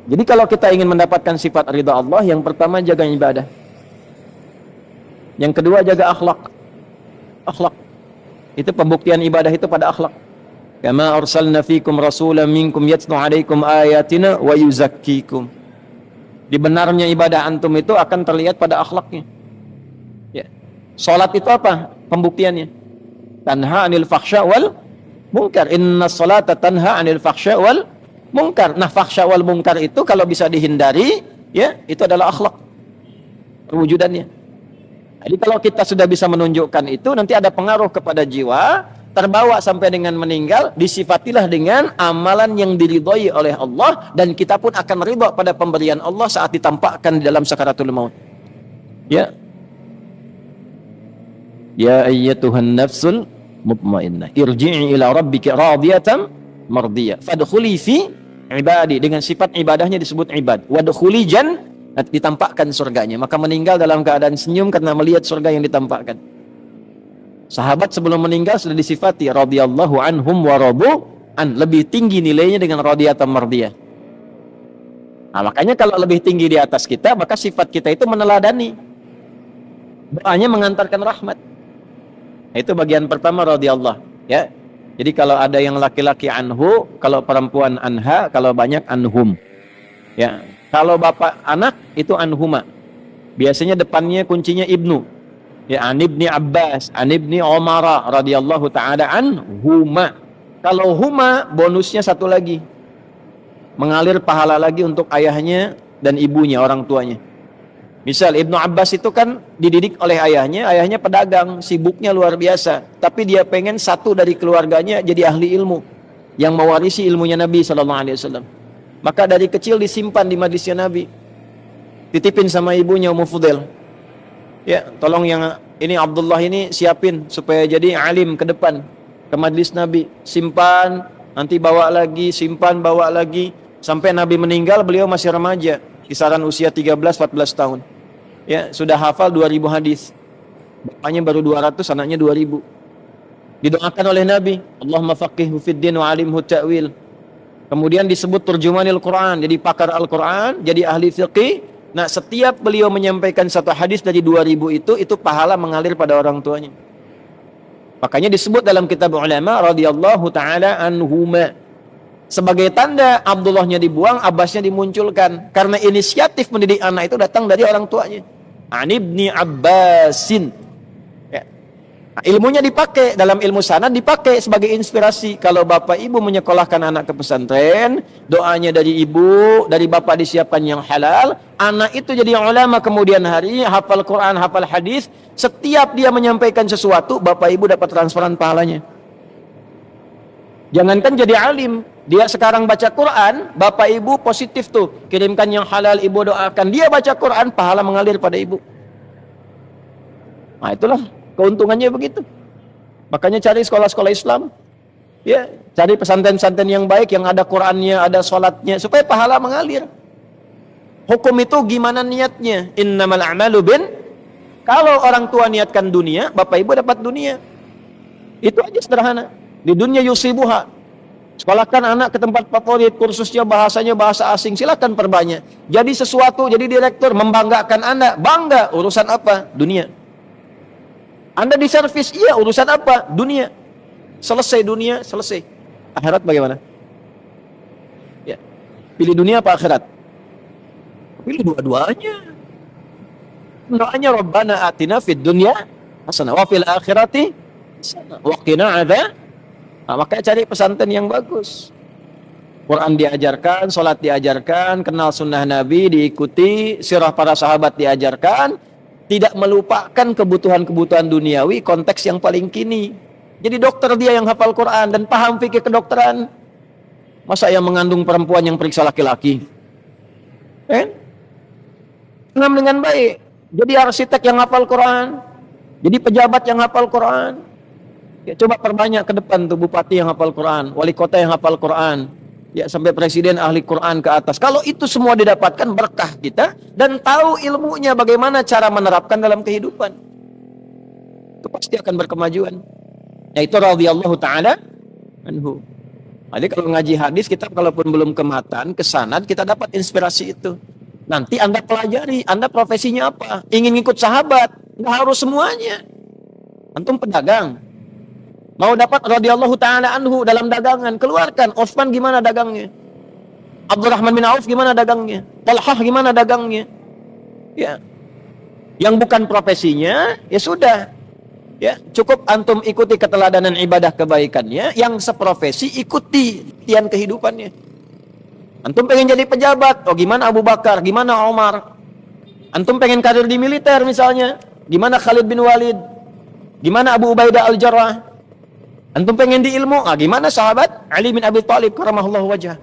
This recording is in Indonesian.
Jadi kalau kita ingin mendapatkan sifat ridha Allah, yang pertama jaga ibadah. Yang kedua jaga akhlak. Akhlak. Itu pembuktian ibadah itu pada akhlak. Kama arsalna fikum rasulan minkum yatlu alaikum ayatina wa yuzakkikum. Di benarnya ibadah antum itu akan terlihat pada akhlaknya. Ya. Salat itu apa? Pembuktiannya. Tanha 'anil fahsya wal munkar. Inna salata tanha 'anil fahsya wal munkar. Nah, fahsya wal munkar itu kalau bisa dihindari, ya, itu adalah akhlak. Perwujudannya. Jadi kalau kita sudah bisa menunjukkan itu, nanti ada pengaruh kepada jiwa, terbawa sampai dengan meninggal, disifatilah dengan amalan yang diridhai oleh Allah, dan kita pun akan ridha pada pemberian Allah saat ditampakkan di dalam sakaratul maut. Ya. Ya ayyatuhan nafsul mutmainnah, irji'i ila rabbiki radiyatan mardiyah, fadkhuli fi ibadi, dengan sifat ibadahnya disebut ibad. Wadkhuli ditampakkan surganya, maka meninggal dalam keadaan senyum karena melihat surga yang ditampakkan. Sahabat sebelum meninggal sudah disifati radhiyallahu anhum wa radu an, lebih tinggi nilainya dengan radiyatan mardiyah. Nah, makanya kalau lebih tinggi di atas kita, maka sifat kita itu meneladani, doanya mengantarkan rahmat. Nah, itu bagian pertama radhiyallahu, ya. Jadi kalau ada yang laki-laki anhu, kalau perempuan anha, kalau banyak anhum. Ya, kalau bapak anak itu anhuma. Biasanya depannya kuncinya ibnu. Ya, an ibni Abbas, an ibni Umar radhiyallahu taala anhuma. Kalau huma bonusnya satu lagi. Mengalir pahala lagi untuk ayahnya dan ibunya, orang tuanya. Misal Ibnu Abbas itu kan dididik oleh ayahnya pedagang, sibuknya luar biasa. Tapi dia pengen satu dari keluarganya jadi ahli ilmu, yang mewarisi ilmunya Nabi SAW. Maka dari kecil disimpan di majlisnya Nabi. Titipin sama ibunya Ummu Fudail. Ya, tolong yang ini Abdullah ini siapin supaya jadi alim ke depan, ke majlis Nabi. Simpan, nanti bawa lagi, simpan, bawa lagi. Sampai Nabi meninggal beliau masih remaja, kisaran usia 13-14 tahun. Ya, sudah hafal 2000 hadis. Bapaknya baru 200, anaknya 2000. Didoakan oleh Nabi, Allahumma faqihhu fid din wa alimhu ta'wil. Kemudian disebut turjumanil Quran, jadi pakar Al-Quran, jadi ahli fiqih. Nah, setiap beliau menyampaikan satu hadis dari 2000 itu pahala mengalir pada orang tuanya. Makanya disebut dalam kitab ulama radhiyallahu taala anhuma. Sebagai tanda Abdullahnya dibuang, Abbasnya dimunculkan. Karena inisiatif mendidik anak itu datang dari orang tuanya. An ibni Abbasin. Ya. Nah, ilmunya dipakai, dalam ilmu sanad dipakai sebagai inspirasi. Kalau bapak ibu menyekolahkan anak ke pesantren, doanya dari ibu, dari bapak disiapkan yang halal, anak itu jadi ulama kemudian hari, hafal Quran, hafal hadis. Setiap dia menyampaikan sesuatu, bapak ibu dapat transferan pahalanya. Jangankan jadi alim, dia sekarang baca Quran, bapak ibu positif tuh, kirimkan yang halal, ibu doakan, dia baca Quran, pahala mengalir pada ibu. Nah, itulah keuntungannya begitu. Makanya cari sekolah-sekolah Islam, ya, cari pesantren-pesantren yang baik, yang ada Qurannya, ada sholatnya, supaya pahala mengalir. Hukum itu gimana niatnya? Innamal a'malu kalau orang tua niatkan dunia, bapak ibu dapat dunia. Itu aja sederhana. Di dunia yusibuha. Sekolahkan anak ke tempat favorit, kursusnya bahasanya bahasa asing, silakan perbanyak. Jadi sesuatu, jadi direktur, membanggakan Anda. Bangga, urusan apa? Dunia. Anda di servis, iya, urusan apa? Dunia. Selesai dunia, selesai. Akhirat bagaimana? Ya. Pilih dunia apa akhirat? Pilih dua-duanya. Doanya Rabbana atina fid dunya hasanah wa fil akhirati hasanah wa qina adzab. Nah, makanya cari pesantren yang bagus. Quran diajarkan, sholat diajarkan, kenal sunnah Nabi diikuti, sirah para sahabat diajarkan, tidak melupakan kebutuhan-kebutuhan duniawi, konteks yang paling kini. Jadi dokter dia yang hafal Quran dan paham fikih kedokteran. Masa yang mengandung perempuan yang periksa laki-laki? Paham dengan baik. Jadi arsitek yang hafal Quran, jadi pejabat yang hafal Quran. Ya, coba perbanyak ke depan tuh bupati yang hafal Quran, wali kota yang hafal Quran, ya sampai presiden ahli Quran ke atas. Kalau itu semua didapatkan berkah kita dan tahu ilmunya bagaimana cara menerapkan dalam kehidupan, itu pasti akan berkemajuan. Yaitu radhiyallahu taala anhu. Jadi kalau ngaji hadis kita kalaupun belum ke matan, ke sanad, kita dapat inspirasi itu. Nanti Anda pelajari, Anda profesinya apa? Ingin ikut sahabat, nggak harus semuanya. Antum pedagang, mau dapat radhiyallahu ta'ala anhu dalam dagangan, keluarkan. Utsman gimana dagangnya? Abdurrahman bin Auf gimana dagangnya? Talhah gimana dagangnya? Ya, yang bukan profesinya, ya sudah. Ya, cukup antum ikuti keteladanan ibadah kebaikannya, yang seprofesi ikuti tian kehidupannya. Antum pengen jadi pejabat, oh gimana Abu Bakar, gimana Omar? Antum pengen karir di militer misalnya, gimana Khalid bin Walid? Gimana Abu Ubaidah al-Jarrah? Antum pengen di ilmu, gimana sahabat Ali bin Abi Thalib karamallahu wajhah?